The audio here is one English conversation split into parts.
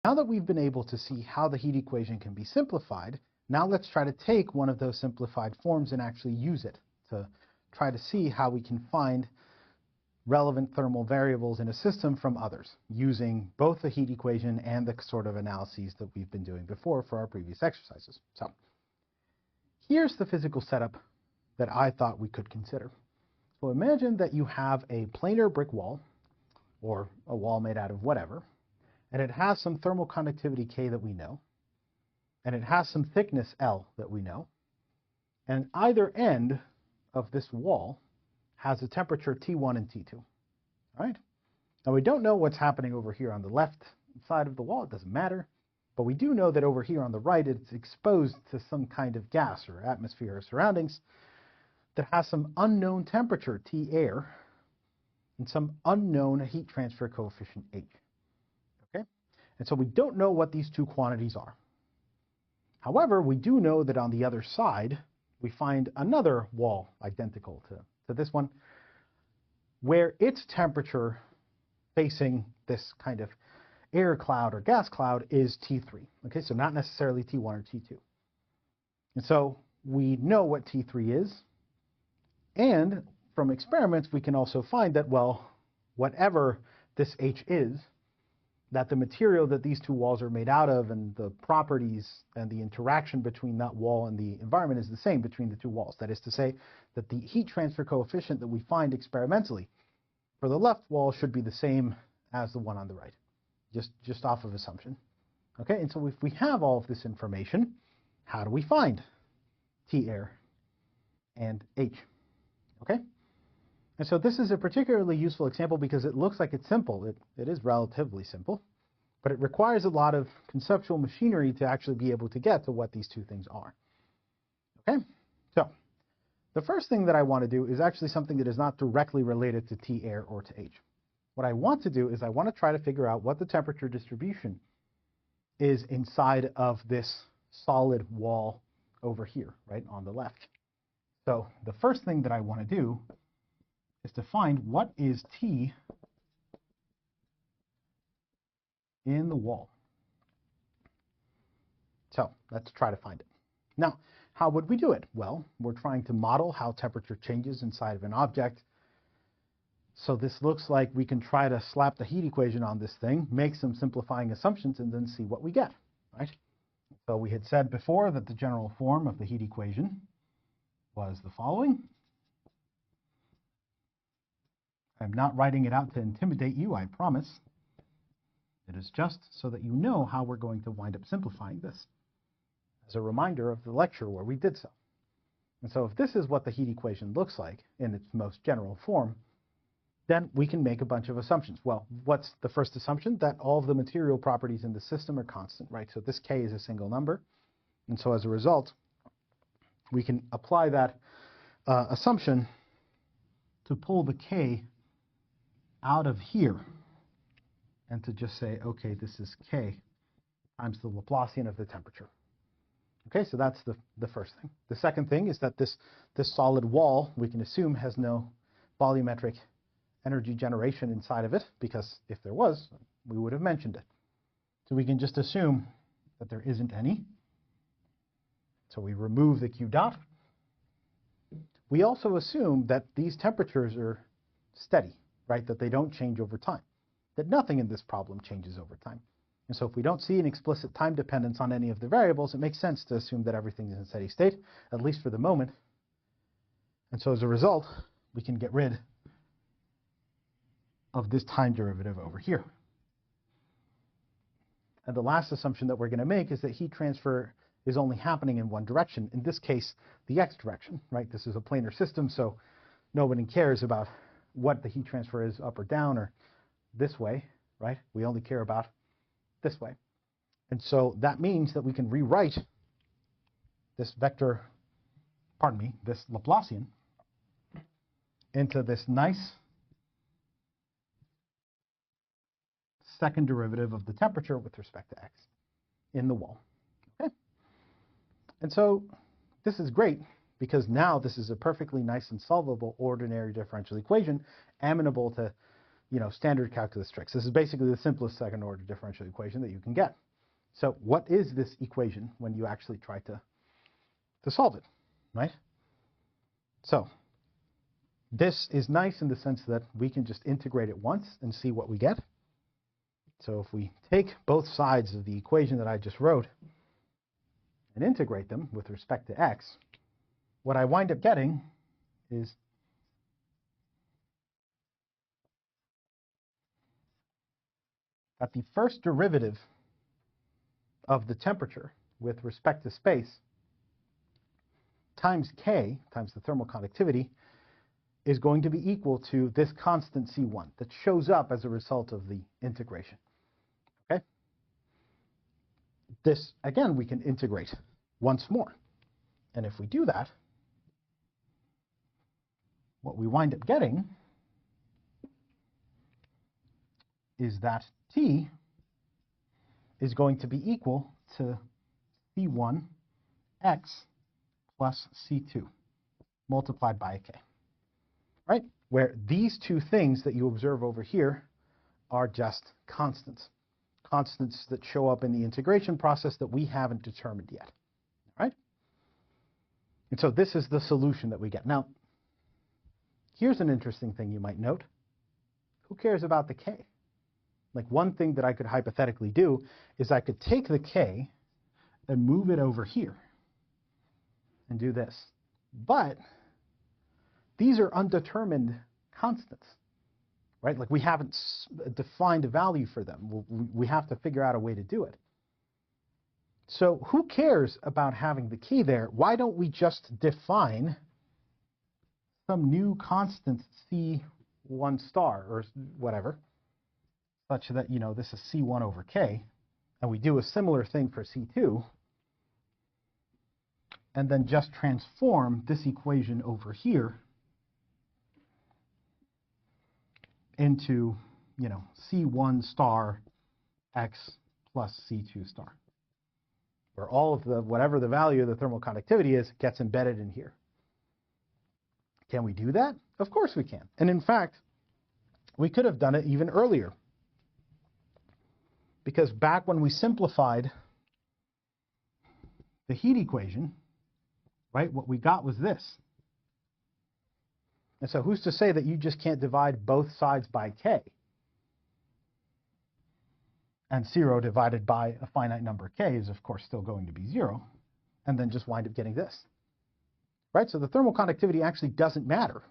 now that we've been able to see how the heat equation can be simplified, now let's try to take one of those simplified forms and actually use it to try to see how we can find relevant thermal variables in a system from others, using both the heat equation and the sort of analyses that we've been doing before for our previous exercises. So here's the physical setup that I thought we could consider. So imagine that you have a planar brick wall, or a wall made out of whatever, and it has some thermal conductivity K that we know, and it has some thickness L that we know, and either end of this wall has a temperature T1 and T2. All right? Now we don't know what's happening over here on the left side of the wall. It doesn't matter. But we do know that over here on the right, it's exposed to some kind of gas or atmosphere or surroundings that has some unknown temperature, T air, and some unknown heat transfer coefficient, H. Okay? And so we don't know what these two quantities are. However, we do know that on the other side, we find another wall identical to this one, where its temperature facing this kind of air cloud or gas cloud is T3. Okay, so not necessarily T1 or T2. And so we know what T3 is, and from experiments we can also find that, well, whatever this H is, that the material that these two walls are made out of and the properties and the interaction between that wall and the environment is the same between the two walls. That is to say that the heat transfer coefficient that we find experimentally for the left wall should be the same as the one on the right, just off of assumption. Okay, and so if we have all of this information, how do we find T air and H? Okay, and so this is a particularly useful example because it looks like it's simple. It is relatively simple, but it requires a lot of conceptual machinery to actually be able to get to what these two things are. Okay, so the first thing that I want to do is actually something that is not directly related to T air or to H. What I want to do is I want to try to figure out what the temperature distribution is inside of this solid wall over here, right on the left. So the first thing that I want to do is to find what is T in the wall. So let's try to find it. Now, how would we do it? Well, we're trying to model how temperature changes inside of an object. So this looks like we can try to slap the heat equation on this thing, make some simplifying assumptions, and then see what we get, right? So we had said before that the general form of the heat equation was the following. I'm not writing it out to intimidate you, I promise. It is just so that you know how we're going to wind up simplifying this, as a reminder of the lecture where we did so. And so if this is what the heat equation looks like in its most general form, then we can make a bunch of assumptions. Well, what's the first assumption? That all of the material properties in the system are constant, right? So this K is a single number. And so as a result, we can apply that assumption to pull the K out of here and to just say, okay, this is K times the Laplacian of the temperature. Okay, so that's the first thing. The second thing is that this solid wall, we can assume, has no volumetric energy generation inside of it, because if there was, we would have mentioned it. So we can just assume that there isn't any. So we remove the Q dot. We also assume that these temperatures are steady, right? That they don't change over time. That nothing in this problem changes over time. And so if we don't see an explicit time dependence on any of the variables, it makes sense to assume that everything is in steady state, at least for the moment. And so as a result, we can get rid of this time derivative over here. And the last assumption that we're going to make is that heat transfer is only happening in one direction, in this case, the x direction, right? This is a planar system, so nobody cares about what the heat transfer is up or down or this way, right? We only care about this way. And so that means that we can rewrite this vector, this Laplacian, into this nice second derivative of the temperature with respect to x in the wall. Okay? And so this is great because now this is a perfectly nice and solvable ordinary differential equation amenable to standard calculus tricks. This is basically the simplest second order differential equation that you can get. So what is this equation when you actually try to solve it, right? So this is nice in the sense that we can just integrate it once and see what we get. So if we take both sides of the equation that I just wrote and integrate them with respect to x, what I wind up getting is that the first derivative of the temperature with respect to space times K, times the thermal conductivity, is going to be equal to this constant C1 that shows up as a result of the integration. Okay? This, again, we can integrate once more. And if we do that, what we wind up getting is that T is going to be equal to C1 x plus C2 multiplied by a K, right? Where these two things that you observe over here are just constants. Constants that show up in the integration process that we haven't determined yet, right? And so this is the solution that we get. Now, here's an interesting thing you might note. Who cares about the K? Like, one thing that I could hypothetically do is I could take the K and move it over here and do this. But these are undetermined constants, right? Like, we haven't defined a value for them. We have to figure out a way to do it. So who cares about having the K there? Why don't we just define some new constant C1 star or whatever, such that, this is C1 over K, and we do a similar thing for C2, and then just transform this equation over here into, C1 star x plus C2 star, where all of the, whatever the value of the thermal conductivity is, gets embedded in here. Can we do that? Of course we can. And in fact, we could have done it even earlier. Because back when we simplified the heat equation, right, what we got was this. And so who's to say that you just can't divide both sides by K? And 0 divided by a finite number K is, of course, still going to be 0. And then just wind up getting this. Right? So the thermal conductivity actually doesn't matter,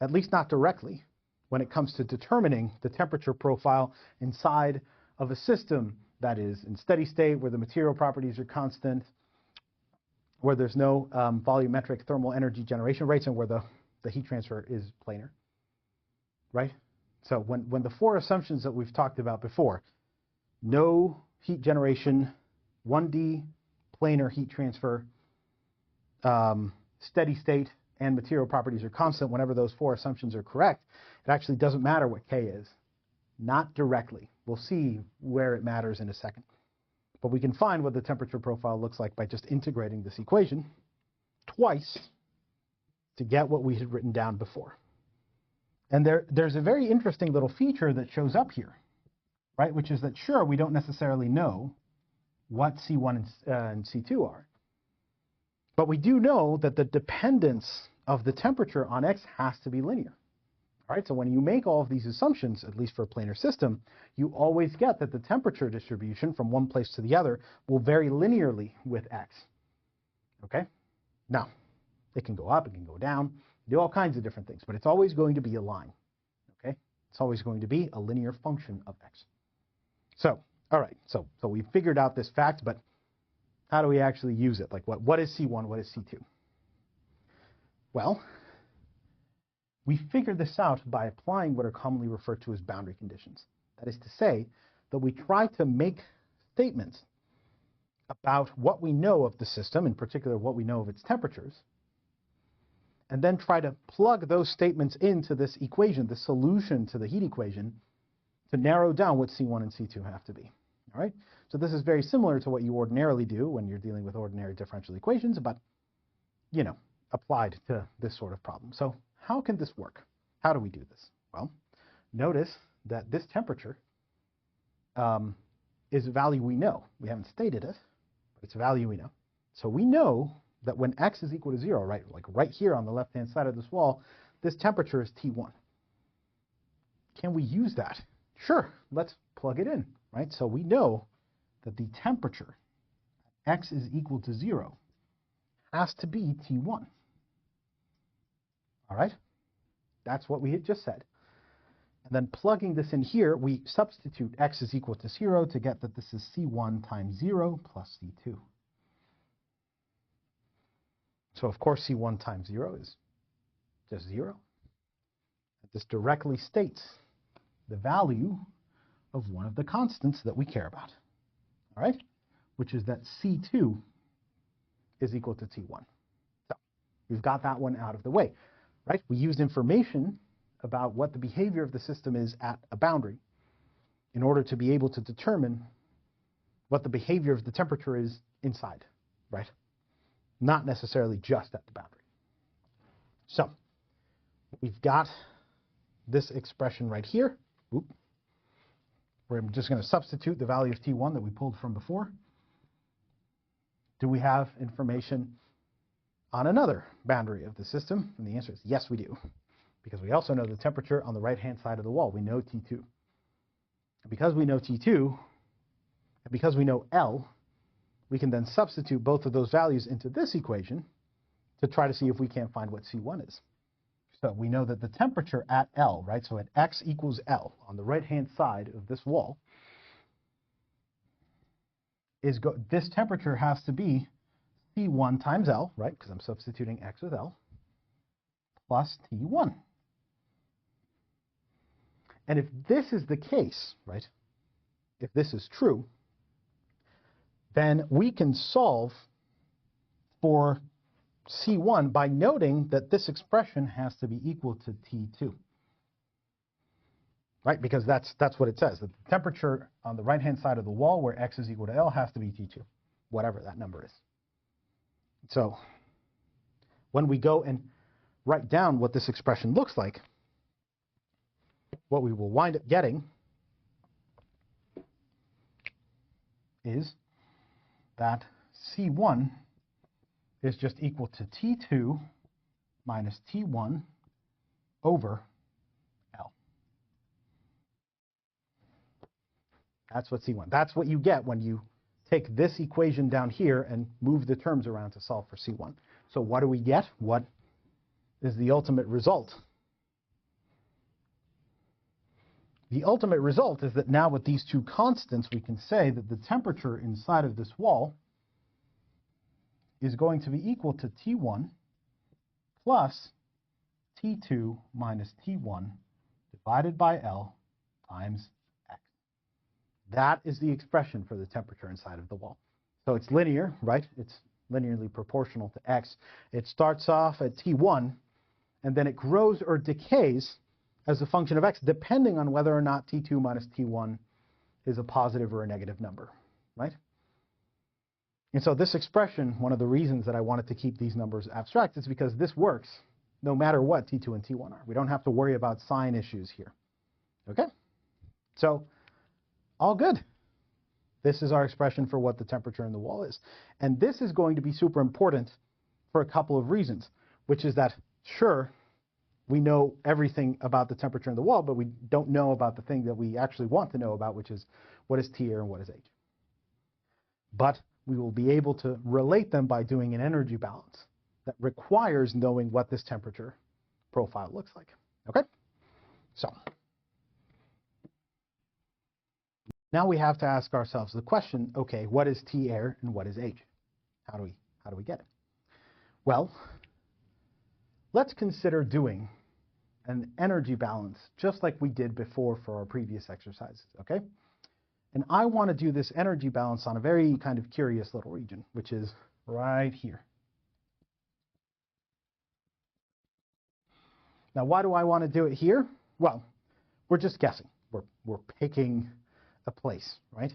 at least not directly, when it comes to determining the temperature profile inside of a system that is in steady state, where the material properties are constant, where there's no volumetric thermal energy generation rates, and where the heat transfer is planar, right? So when the four assumptions that we've talked about before, no heat generation, 1D planar heat transfer, steady state, and material properties are constant, whenever those four assumptions are correct, it actually doesn't matter what K is. Not directly. We'll see where it matters in a second. But we can find what the temperature profile looks like by just integrating this equation twice to get what we had written down before. And there's a very interesting little feature that shows up here, right? Which is that, sure, we don't necessarily know what C1 and C2 are. But we do know that the dependence of the temperature on X has to be linear. All right, so when you make all of these assumptions, at least for a planar system, you always get that the temperature distribution from one place to the other will vary linearly with X. Okay? Now, it can go up, it can go down, do all kinds of different things, but it's always going to be a line. Okay? It's always going to be a linear function of X. So, all right, so we figured out this fact, but how do we actually use it? Like, what is C1, what is C2? Well, we figured this out by applying what are commonly referred to as boundary conditions. That is to say that we try to make statements about what we know of the system, in particular what we know of its temperatures, and then try to plug those statements into this equation, the solution to the heat equation, to narrow down what C1 and C2 have to be. All right? So this is very similar to what you ordinarily do when you're dealing with ordinary differential equations, but, applied to this sort of problem. So how can this work? How do we do this? Well, notice that this temperature is a value we know. We haven't stated it, but it's a value we know. So we know that when x is equal to 0, right, like right here on the left-hand side of this wall, this temperature is T1. Can we use that? Sure, let's plug it in, right? So we know that the temperature x is equal to 0 has to be T1. All right? That's what we had just said. And then plugging this in here, we substitute x is equal to 0 to get that this is C1 times 0 plus C2. So of course C1 times 0 is just 0. This directly states the value of one of the constants that we care about, all right, which is that C2 is equal to T1. So we've got that one out of the way, right? We used information about what the behavior of the system is at a boundary in order to be able to determine what the behavior of the temperature is inside, right? Not necessarily just at the boundary. So we've got this expression right here. Oop. We're just going to substitute the value of T1 that we pulled from before. Do we have information on another boundary of the system? And the answer is yes, we do. Because we also know the temperature on the right-hand side of the wall. We know T2. And because we know T2, and because we know L, we can then substitute both of those values into this equation to try to see if we can't find what C1 is. So we know that the temperature at L, right, so at x equals L on the right-hand side of this wall, this temperature has to be T1 times L, right, because I'm substituting x with L, plus T1. And if this is the case, right, if this is true, then we can solve for C1 by noting that this expression has to be equal to T2, right? Because that's what it says. The temperature on the right-hand side of the wall where x is equal to L has to be T2, whatever that number is. So when we go and write down what this expression looks like, what we will wind up getting is that C1 is just equal to T2 minus T1 over L. That's what C1. That's what you get when you take this equation down here and move the terms around to solve for C1. So what do we get? What is the ultimate result? The ultimate result is that now with these two constants, we can say that the temperature inside of this wall is going to be equal to T1 plus T2 minus T1 divided by L times X. That is the expression for the temperature inside of the wall. So it's linear, right? It's linearly proportional to X. It starts off at T1, and then it grows or decays as a function of X, depending on whether or not T2 minus T1 is a positive or a negative number, right? And so this expression, one of the reasons that I wanted to keep these numbers abstract is because this works no matter what T2 and T1 are. We don't have to worry about sign issues here. Okay? So all good. This is our expression for what the temperature in the wall is. And this is going to be super important for a couple of reasons, which is that, sure, we know everything about the temperature in the wall, but we don't know about the thing that we actually want to know about, which is what is T air and what is H. But we will be able to relate them by doing an energy balance that requires knowing what this temperature profile looks like. Okay? So now we have to ask ourselves the question, okay, what is T air and what is H? How do we get it? Well, let's consider doing an energy balance just like we did before for our previous exercises, okay? And I want to do this energy balance on a very kind of curious little region, which is right here. Now, why do I want to do it here? Well, we're just guessing. We're picking a place, right?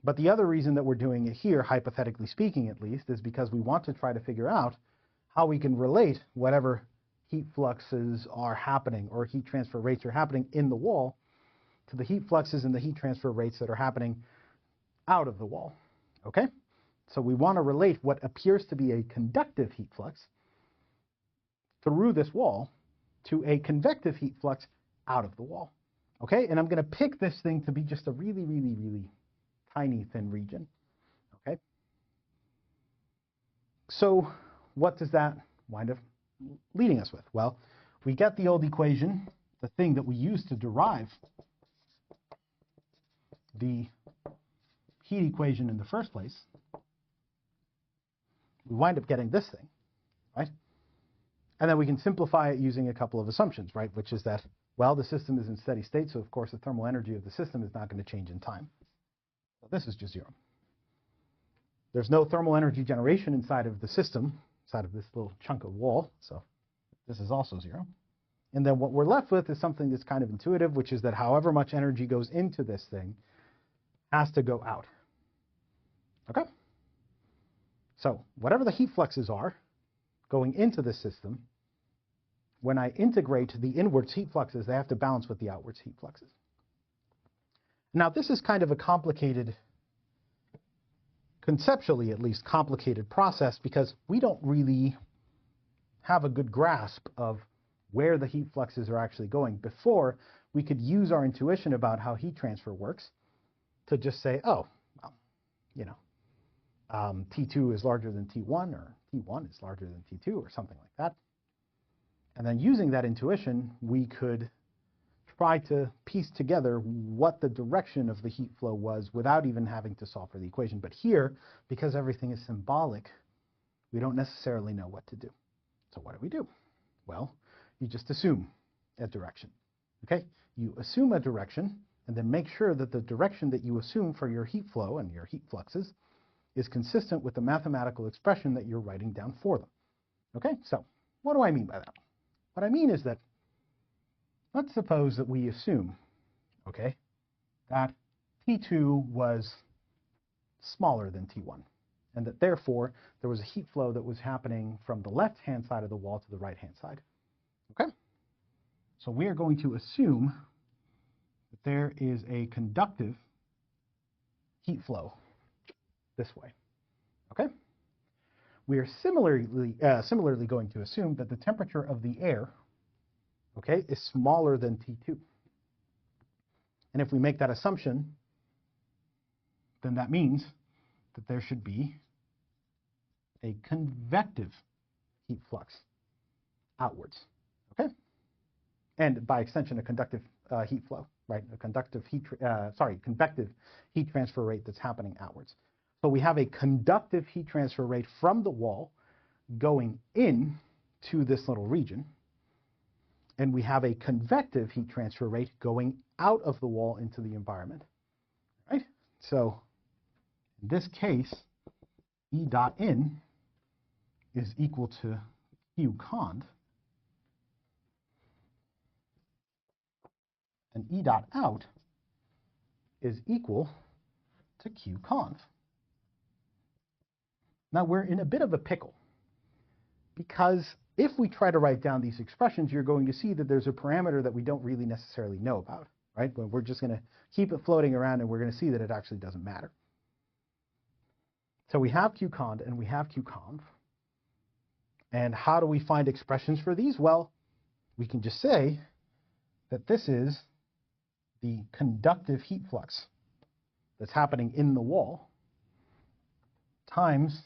But the other reason that we're doing it here, hypothetically speaking at least, is because we want to try to figure out how we can relate whatever heat fluxes are happening, or heat transfer rates are happening in the wall, to the heat fluxes and the heat transfer rates that are happening out of the wall. Okay? So we want to relate what appears to be a conductive heat flux through this wall to a convective heat flux out of the wall. Okay? And I'm going to pick this thing to be just a really, really, really tiny thin region. Okay? So what does that wind up leading us with? Well, we get the old equation, the thing that we used to derive the heat equation in the first place. We wind up getting this thing, right? And then we can simplify it using a couple of assumptions, right? Which is that, well, the system is in steady state, so of course the thermal energy of the system is not going to change in time. So this is just zero. There's no thermal energy generation inside of the system, inside of this little chunk of wall, so this is also zero. And then what we're left with is something that's kind of intuitive, which is that however much energy goes into this thing has to go out. Okay? So whatever the heat fluxes are going into the system, when I integrate the inwards heat fluxes, they have to balance with the outwards heat fluxes. Now this is kind of a complicated, conceptually at least, complicated process because we don't really have a good grasp of where the heat fluxes are actually going before we could use our intuition about how heat transfer works to just say, oh, well, you know, T2 is larger than T1, or T1 is larger than T2, or something like that. And then using that intuition, we could try to piece together what the direction of the heat flow was without even having to solve for the equation. But here, because everything is symbolic, we don't necessarily know what to do. So what do? Well, you just assume a direction. Okay? You assume a direction, and then make sure that the direction that you assume for your heat flow and your heat fluxes is consistent with the mathematical expression that you're writing down for them. Okay? So what do I mean by that? What I mean is that let's suppose that we assume, okay, that T2 was smaller than T1, and that therefore there was a heat flow that was happening from the left-hand side of the wall to the right-hand side. Okay? So we are going to assume that there is a conductive heat flow this way. Okay? We are similarly going to assume that the temperature of the air, okay, is smaller than T2. And if we make that assumption, then that means that there should be a convective heat flux outwards. Okay? And by extension, a conductive heat flow, right? A convective heat transfer rate that's happening outwards. So we have a conductive heat transfer rate from the wall going in to this little region, and we have a convective heat transfer rate going out of the wall into the environment, right? So in this case, E dot in is equal to Q conv, and E dot out is equal to Q conv. Now we're in a bit of a pickle, because if we try to write down these expressions, you're going to see that there's a parameter that we don't really necessarily know about, right? But we're just going to keep it floating around, and we're going to see that it actually doesn't matter. So we have Q cond and we have Q conv. And how do we find expressions for these? Well, we can just say that this is the conductive heat flux that's happening in the wall times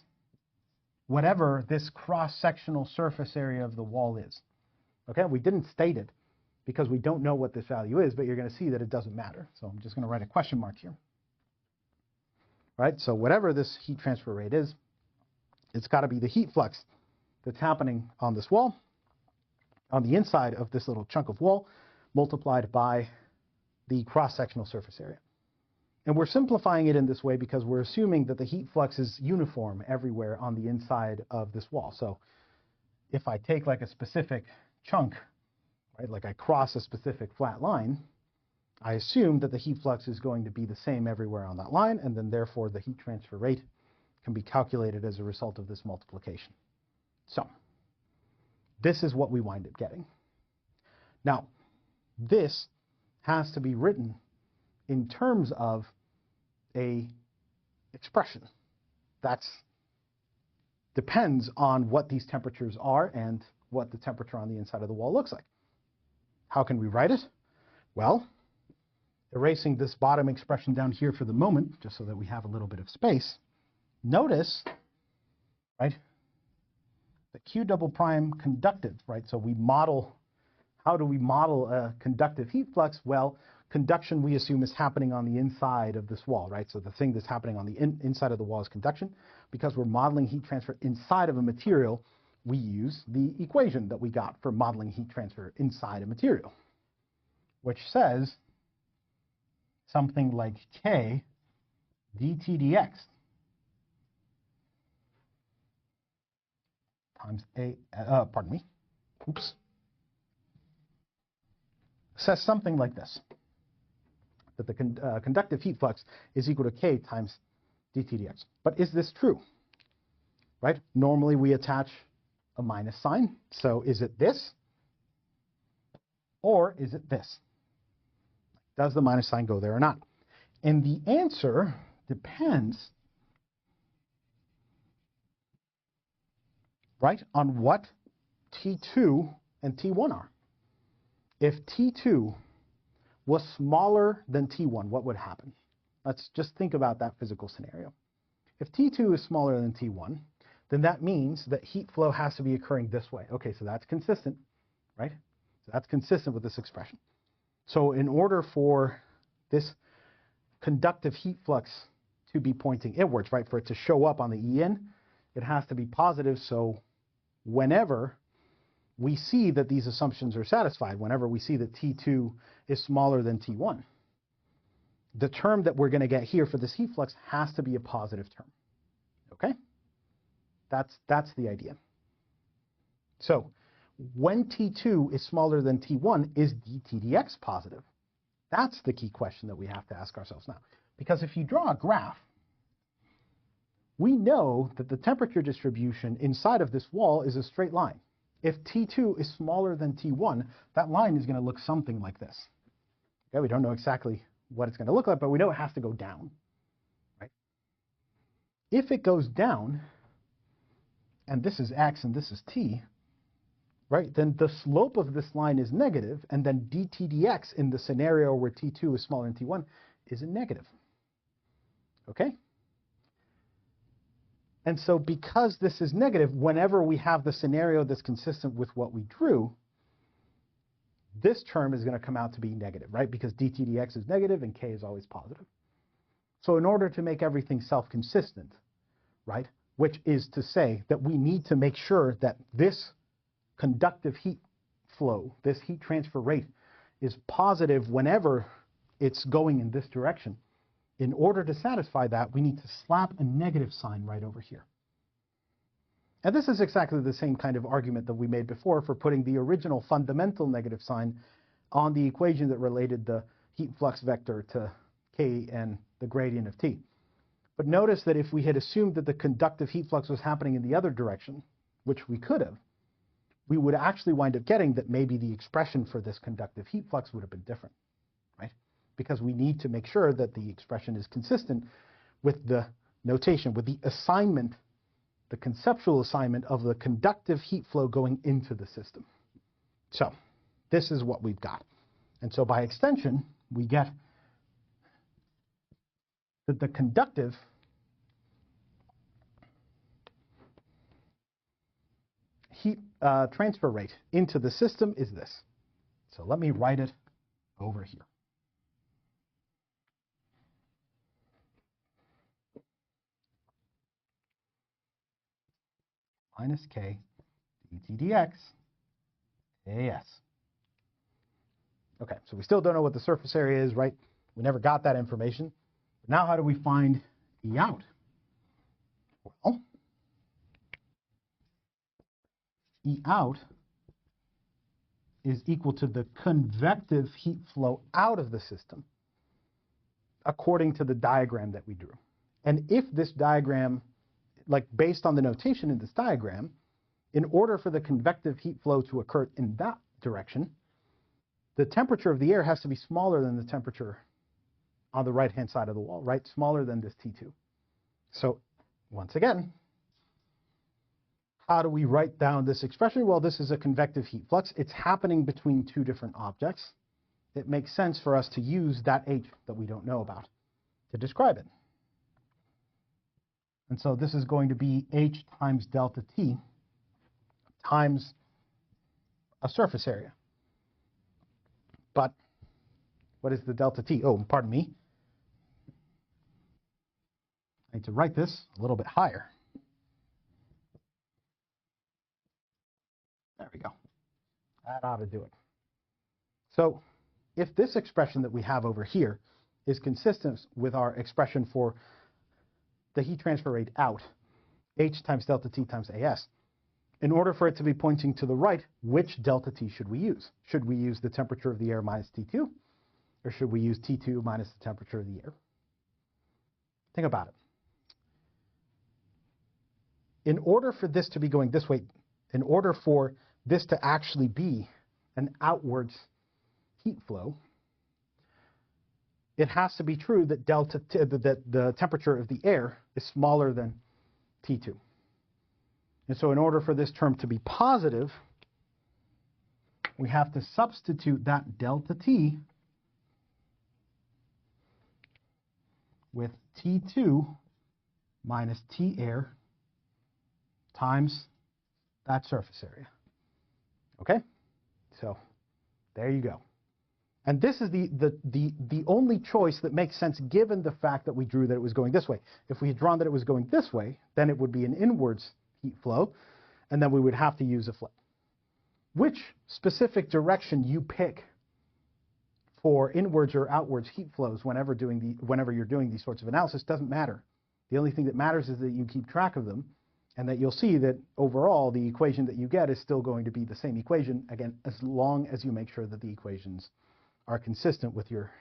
whatever this cross-sectional surface area of the wall is. Okay, we didn't state it because we don't know what this value is, but you're going to see that it doesn't matter. So I'm just going to write a question mark here. Right, so whatever this heat transfer rate is, it's got to be the heat flux that's happening on this wall, on the inside of this little chunk of wall, multiplied by the cross-sectional surface area. And we're simplifying it in this way because we're assuming that the heat flux is uniform everywhere on the inside of this wall. So if I take like a specific chunk, right, like I cross a specific flat line, I assume that the heat flux is going to be the same everywhere on that line, and then therefore the heat transfer rate can be calculated as a result of this multiplication. So this is what we wind up getting. Now, this has to be written in terms of a expression that depends on what these temperatures are and what the temperature on the inside of the wall looks like. How can we write it? Well, erasing this bottom expression down here for the moment, just so that we have a little bit of space, notice, right, the Q double prime conductive, right? So we model, how do we model a conductive heat flux? Well, conduction we assume is happening on the inside of this wall, right? So the thing that's happening on the inside of the wall is conduction. Because we're modeling heat transfer inside of a material, we use the equation that we got for modeling heat transfer inside a material, which says something like K dt dx times says something like this, that the conductive heat flux is equal to K times dt dx. But is this true? Right? Normally we attach a minus sign. So is it this? Or is it this? Does the minus sign go there or not? And the answer depends, right, on what T2 and T1 are. If T2 was smaller than T1, what would happen? Let's just think about that physical scenario. If T2 is smaller than T1, then that means that heat flow has to be occurring this way. Okay, so that's consistent, right? So that's consistent with this expression. So in order for this conductive heat flux to be pointing inwards, right, for it to show up on the EN, it has to be positive. So whenever we see that these assumptions are satisfied, whenever we see that T2 is smaller than T1, the term that we're going to get here for this heat flux has to be a positive term. Okay? That's the idea. So when T2 is smaller than T1, is dt dx positive? That's the key question that we have to ask ourselves now. Because if you draw a graph, we know that the temperature distribution inside of this wall is a straight line. If T2 is smaller than T1, that line is going to look something like this. Okay, we don't know exactly what it's going to look like, but we know it has to go down. Right? If it goes down, and this is x and this is t, right, then the slope of this line is negative, and then dt dx in the scenario where T2 is smaller than T1 is a negative. Okay? And so because this is negative, whenever we have the scenario that's consistent with what we drew, this term is going to come out to be negative, right? Because dt dx is negative and k is always positive. So in order to make everything self-consistent, right, which is to say that we need to make sure that this conductive heat flow, this heat transfer rate, is positive whenever it's going in this direction. In order to satisfy that, we need to slap a negative sign right over here. And this is exactly the same kind of argument that we made before for putting the original fundamental negative sign on the equation that related the heat flux vector to K and the gradient of T. But notice that if we had assumed that the conductive heat flux was happening in the other direction, which we could have, we would actually wind up getting that maybe the expression for this conductive heat flux would have been different, right? Because we need to make sure that the expression is consistent with the notation, with the assignment, the conceptual assignment of the conductive heat flow going into the system. So this is what we've got. And so by extension, we get that the conductive heat transfer rate into the system is this. So let me write it over here. Minus K dt dx AS. Okay, so we still don't know what the surface area is, right? We never got that information. Now how do we find E out? Well, E out is equal to the convective heat flow out of the system according to the diagram that we drew. And if this diagram, like based on the notation in this diagram, in order for the convective heat flow to occur in that direction, the temperature of the air has to be smaller than the temperature on the right-hand side of the wall, right? Smaller than this T2. So once again, how do we write down this expression? Well, this is a convective heat flux. It's happening between two different objects. It makes sense for us to use that H that we don't know about to describe it. And so this is going to be H times delta T times a surface area. But what is the delta T? Oh, pardon me. I need to write this a little bit higher. There we go. That ought to do it. So if this expression that we have over here is consistent with our expression for the heat transfer rate out, H times delta T times AS, in order for it to be pointing to the right, which delta T should we use? Should we use the temperature of the air minus T2? Or should we use T2 minus the temperature of the air? Think about it. In order for this to be going this way, in order for this to actually be an outwards heat flow, it has to be true that that the temperature of the air is smaller than T2. And so in order for this term to be positive, we have to substitute that delta T with T2 minus T air times that surface area. Okay? So there you go. And this is the only choice that makes sense given the fact that we drew that it was going this way. If we had drawn that it was going this way, then it would be an inwards heat flow, and then we would have to use a flip. Which specific direction you pick for inwards or outwards heat flows whenever you're doing these sorts of analysis doesn't matter. The only thing that matters is that you keep track of them, and that you'll see that overall the equation that you get is still going to be the same equation, again, as long as you make sure that the equations are consistent with your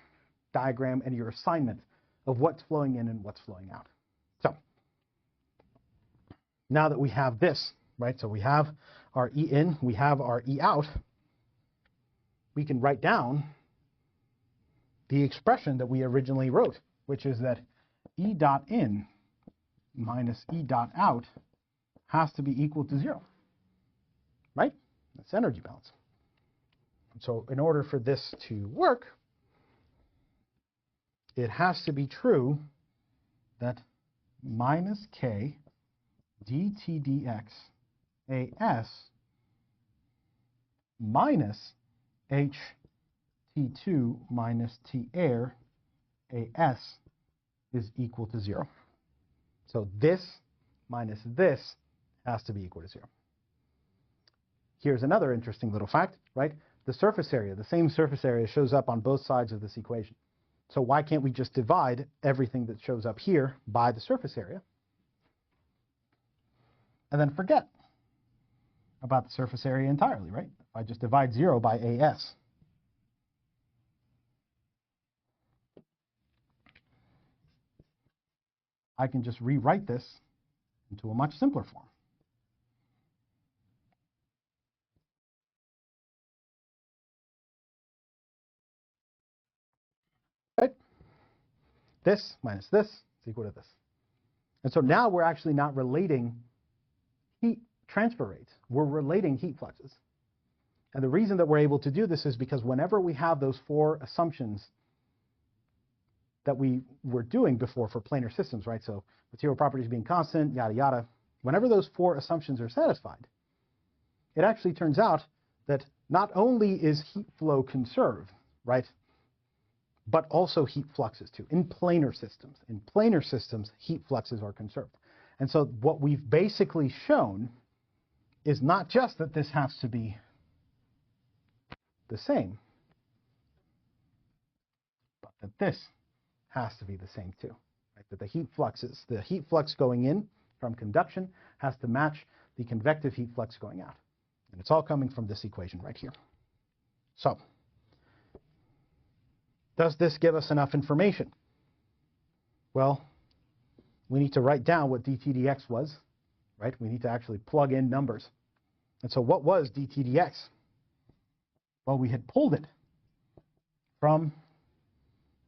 diagram and your assignment of what's flowing in and what's flowing out. So now that we have this, right, so we have our E in, we have our E out, we can write down the expression that we originally wrote, which is that E dot in minus E dot out has to be equal to 0, right? That's energy balance. So in order for this to work, it has to be true that minus K dt dx AS minus H T2 minus T air AS is equal to 0. So this minus this has to be equal to 0. Here's another interesting little fact, right? The surface area, the same surface area shows up on both sides of this equation. So why can't we just divide everything that shows up here by the surface area and then forget about the surface area entirely, right? If I just divide 0 by AS. I can just rewrite this into a much simpler form. Right? This minus this is equal to this. And so now we're actually not relating heat transfer rates. We're relating heat fluxes. And the reason that we're able to do this is because whenever we have those 4 assumptions that we were doing before for planar systems, right? So material properties being constant, yada, yada. Whenever those 4 assumptions are satisfied, it actually turns out that not only is heat flow conserved, right? But also heat fluxes too, in planar systems. In planar systems, heat fluxes are conserved. And so what we've basically shown is not just that this has to be the same, but that this has to be the same too. Right? That the heat flux going in from conduction has to match the convective heat flux going out. And it's all coming from this equation right here. So, does this give us enough information? Well, we need to write down what dt dx was, right? We need to actually plug in numbers. And so what was dt dx? Well, we had pulled it from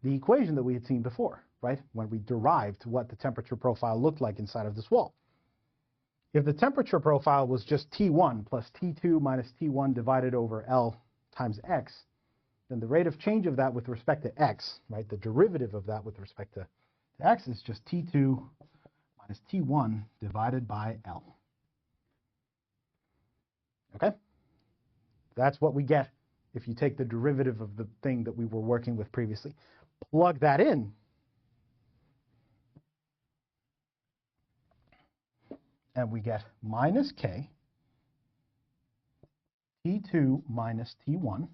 the equation that we had seen before, right? When we derived what the temperature profile looked like inside of this wall. If the temperature profile was just T1 plus T2 minus T1 divided over L times X, then the rate of change of that with respect to X, right, the derivative of that with respect to X is just T2 minus T1 divided by L. Okay? That's what we get if you take the derivative of the thing that we were working with previously. Plug that in, and we get minus K T2 minus T1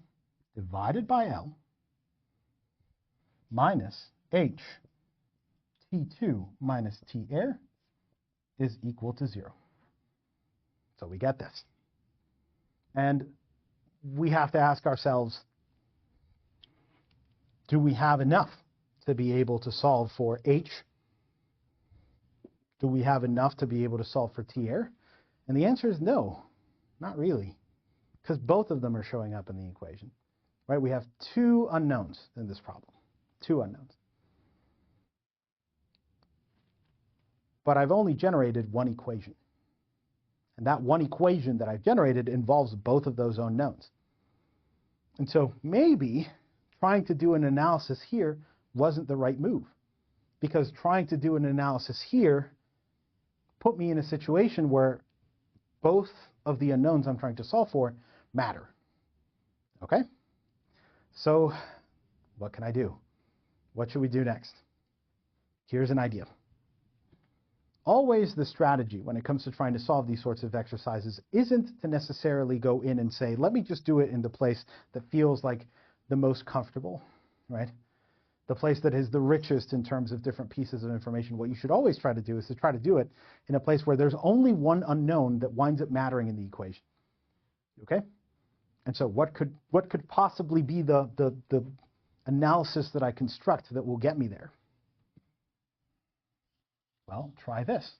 divided by L minus H T2 minus T air is equal to 0. So we get this. And we have to ask ourselves, do we have enough to be able to solve for H? Do we have enough to be able to solve for T air? And the answer is no, not really, because both of them are showing up in the equation, right? We have two unknowns in this problem, two unknowns. But I've only generated one equation. And that one equation that I've generated involves both of those unknowns. And so maybe trying to do an analysis here wasn't the right move, because trying to do an analysis here put me in a situation where both of the unknowns I'm trying to solve for matter. Okay? So what can I do? What should we do next? Here's an idea. Always the strategy when it comes to trying to solve these sorts of exercises isn't to necessarily go in and say, let me just do it in the place that feels like the most comfortable, right? The place that is the richest in terms of different pieces of information. What you should always try to do is to try to do it in a place where there's only one unknown that winds up mattering in the equation. Okay? And so what could possibly be the analysis that I construct that will get me there? Well, try this.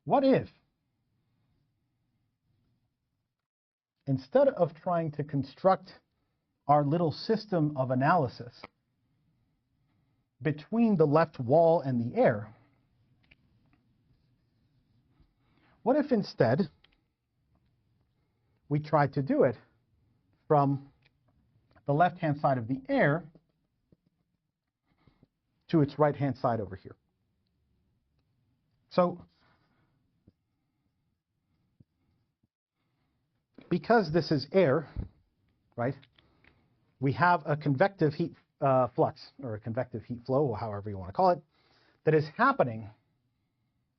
What if, instead of trying to construct our little system of analysis between the left wall and the air, what if instead we tried to do it from the left-hand side of the air to its right-hand side over here? So, because this is air, right, we have a convective heat flux, or a convective heat flow, or however you want to call it, that is happening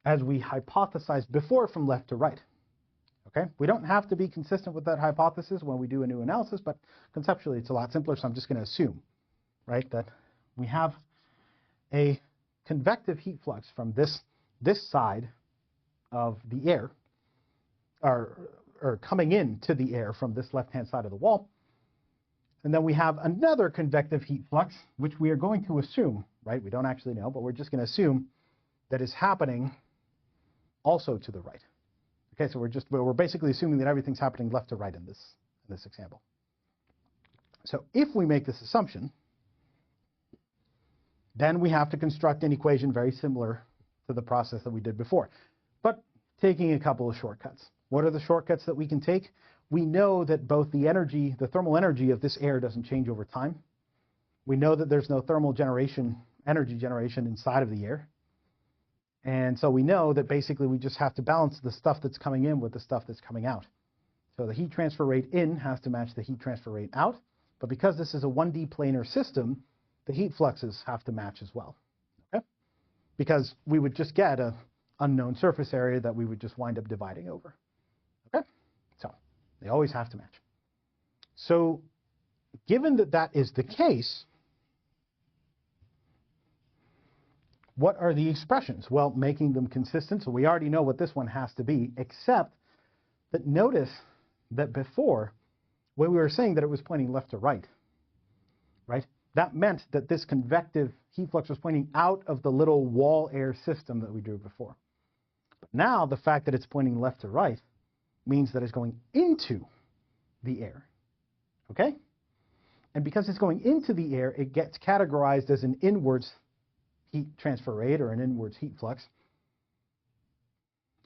as we hypothesized before from left to right. Okay? We don't have to be consistent with that hypothesis when we do a new analysis, but conceptually it's a lot simpler, so I'm just going to assume, right, that we have a convective heat flux from this side of the air, or coming into the air from this left-hand side of the wall. And then we have another convective heat flux, which we are going to assume, right? We don't actually know, but we're just going to assume that is happening also to the right. Okay, so we're basically assuming that everything's happening left to right in this example. So if we make this assumption, then we have to construct an equation very similar to the process that we did before, but taking a couple of shortcuts. What are the shortcuts that we can take? We know that both the thermal energy of this air doesn't change over time. We know that there's no thermal energy generation inside of the air. And so we know that basically we just have to balance the stuff that's coming in with the stuff that's coming out. So the heat transfer rate in has to match the heat transfer rate out. But because this is a 1D planar system, the heat fluxes have to match as well. Okay? Because we would just get an unknown surface area that we would just wind up dividing over. Okay? So they always have to match. So given that that is the case, what are the expressions? Well, making them consistent, so we already know what this one has to be, except that notice that before, when we were saying that it was pointing left to right, right? That meant that this convective heat flux was pointing out of the little wall air system that we drew before. But now the fact that it's pointing left to right means that it's going into the air, okay? And because it's going into the air, it gets categorized as an inwards heat transfer rate or an inwards heat flux.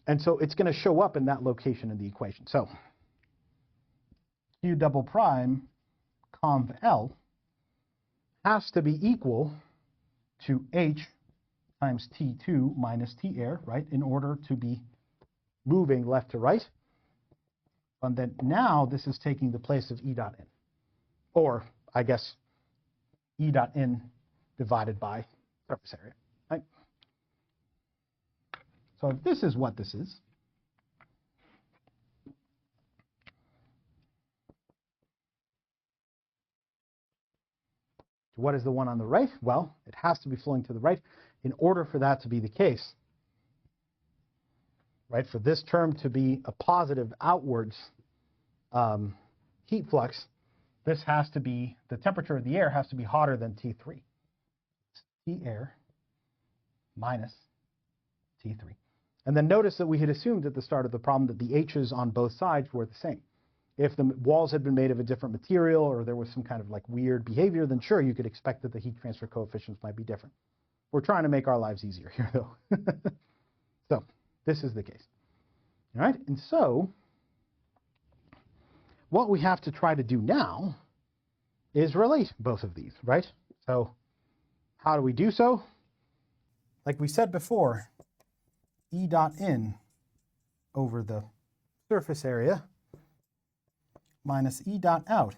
And so it's going to show up in that location in the equation. So Q double prime conv L has to be equal to H times T2 minus T air, right, in order to be moving left to right. And then now this is taking the place of E dot N, or I guess E dot N divided by surface area, right? So if this is what this is, what is the one on the right? Well, it has to be flowing to the right in order for that to be the case, right? For this term to be a positive outwards heat flux, this has to be, the temperature of the air has to be hotter than T3. T air minus T3. And then notice that we had assumed at the start of the problem that the H's on both sides were the same. If the walls had been made of a different material or there was some kind of like weird behavior, then sure, you could expect that the heat transfer coefficients might be different. We're trying to make our lives easier here, though. So this is the case. All right, and so what we have to try to do now is relate both of these, right? So how do we do so? Like we said before, E dot N over the surface area minus E dot out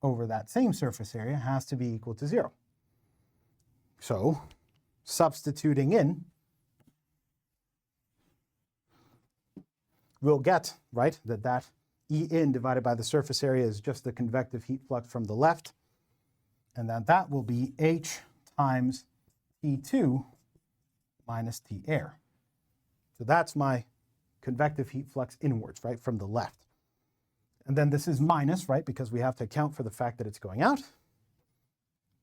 over that same surface area has to be equal to 0. So substituting in, we'll get, right, that E in divided by the surface area is just the convective heat flux from the left, and that will be H times T2 minus T air. So that's my convective heat flux inwards, right, from the left. And then this is minus, right, because we have to account for the fact that it's going out,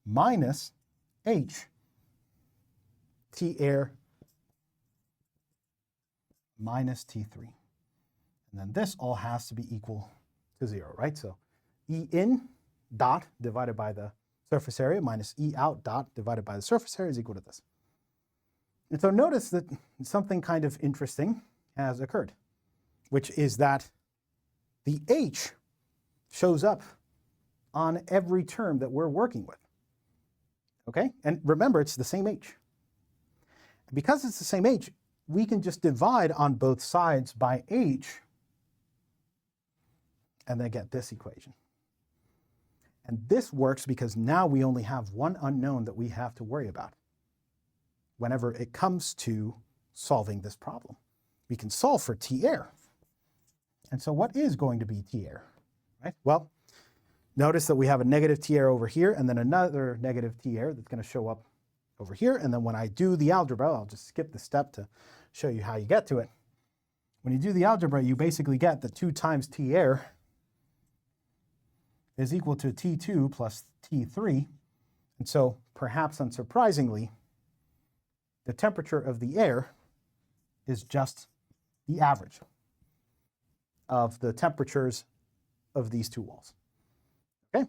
minus H T air minus T3. And then this all has to be equal to 0, right? So E in dot divided by the surface area minus E out dot divided by the surface area is equal to this. And so notice that something kind of interesting has occurred, which is that the H shows up on every term that we're working with, okay? And remember, it's the same H. Because it's the same H, we can just divide on both sides by H and then get this equation. And this works because now we only have one unknown that we have to worry about whenever it comes to solving this problem. We can solve for T air. And so what is going to be T air, right? Well, notice that we have a negative T air over here and then another negative T air that's going to show up over here. And then when I do the algebra, I'll just skip the step to show you how you get to it. When you do the algebra, you basically get that 2 times T air is equal to T2 plus T3. And so perhaps unsurprisingly, the temperature of the air is just the average of the temperatures of these two walls. Okay?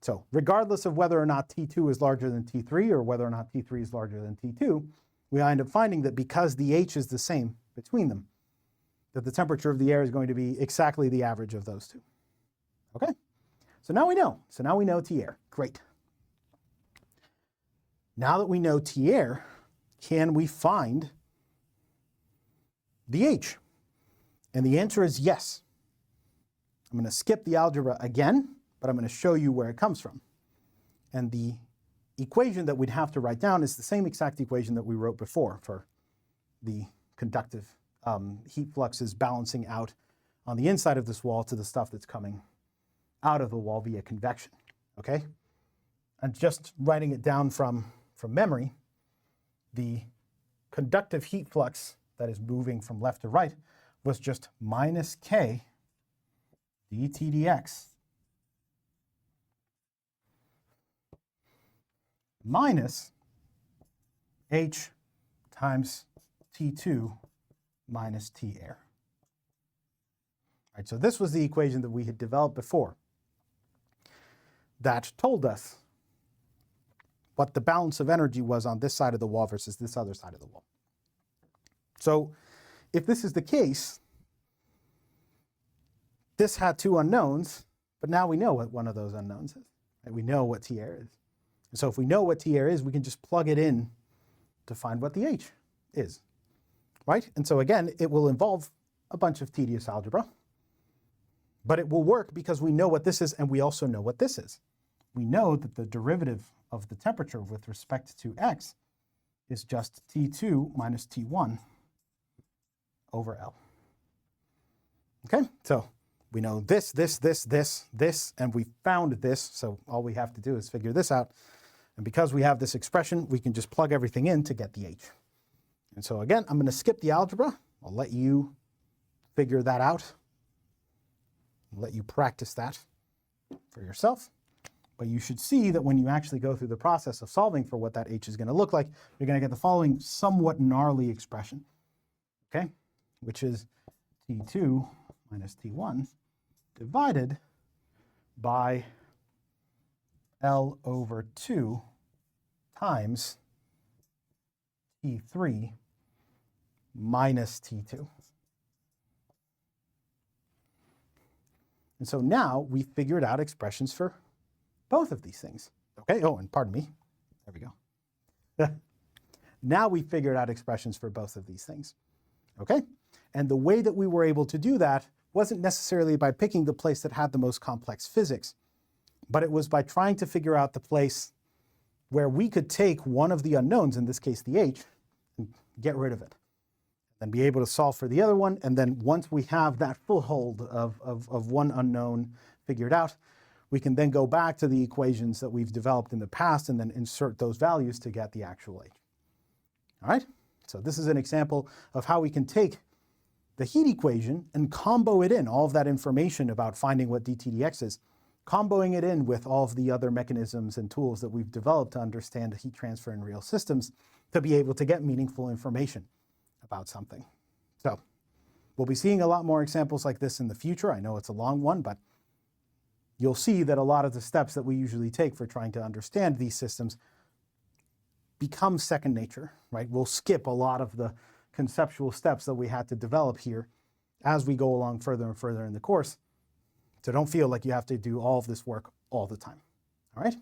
So regardless of whether or not T2 is larger than T3 or whether or not T3 is larger than T2, we end up finding that because the H is the same between them, that the temperature of the air is going to be exactly the average of those two. Okay? So now we know. So now we know T air. Great. Now that we know T air, can we find the H? And the answer is yes. I'm going to skip the algebra again, but I'm going to show you where it comes from. And the equation that we'd have to write down is the same exact equation that we wrote before for the conductive heat fluxes balancing out on the inside of this wall to the stuff that's coming out of the wall via convection, okay? And just writing it down from memory, the conductive heat flux that is moving from left to right was just minus K dt dx minus H times T2 minus T air. Right, so this was the equation that we had developed before that told us what the balance of energy was on this side of the wall versus this other side of the wall. So if this is the case, this had two unknowns, but now we know what one of those unknowns is. Right? We know what T air is. And so if we know what T air is, we can just plug it in to find what the H is. Right? And so again, it will involve a bunch of tedious algebra, but it will work because we know what this is and we also know what this is. We know that the derivative of the temperature with respect to X is just T2 minus T1 over L. Okay, so we know this, and we found this, so all we have to do is figure this out. And because we have this expression, we can just plug everything in to get the H. And so again, I'm going to skip the algebra. I'll let you figure that out. I'll let you practice that for yourself. But you should see that when you actually go through the process of solving for what that H is going to look like, you're going to get the following somewhat gnarly expression, okay, which is T2 minus T1 divided by L over 2 times T3 minus T2. And so now we figured out expressions for both of these things. Okay, oh, and pardon me. There we go. Now we figured out expressions for both of these things. Okay, and the way that we were able to do that wasn't necessarily by picking the place that had the most complex physics, but it was by trying to figure out the place where we could take one of the unknowns, in this case the H, and get rid of it. Then be able to solve for the other one, and then once we have that foothold of one unknown figured out, we can then go back to the equations that we've developed in the past and then insert those values to get the actual H. All right? So this is an example of how we can take the heat equation and combo it in, all of that information about finding what dT dx is, comboing it in with all of the other mechanisms and tools that we've developed to understand heat transfer in real systems to be able to get meaningful information about something. So we'll be seeing a lot more examples like this in the future. I know it's a long one, but you'll see that a lot of the steps that we usually take for trying to understand these systems become second nature, right? We'll skip a lot of the conceptual steps that we had to develop here as we go along further and further in the course. So don't feel like you have to do all of this work all the time, all right?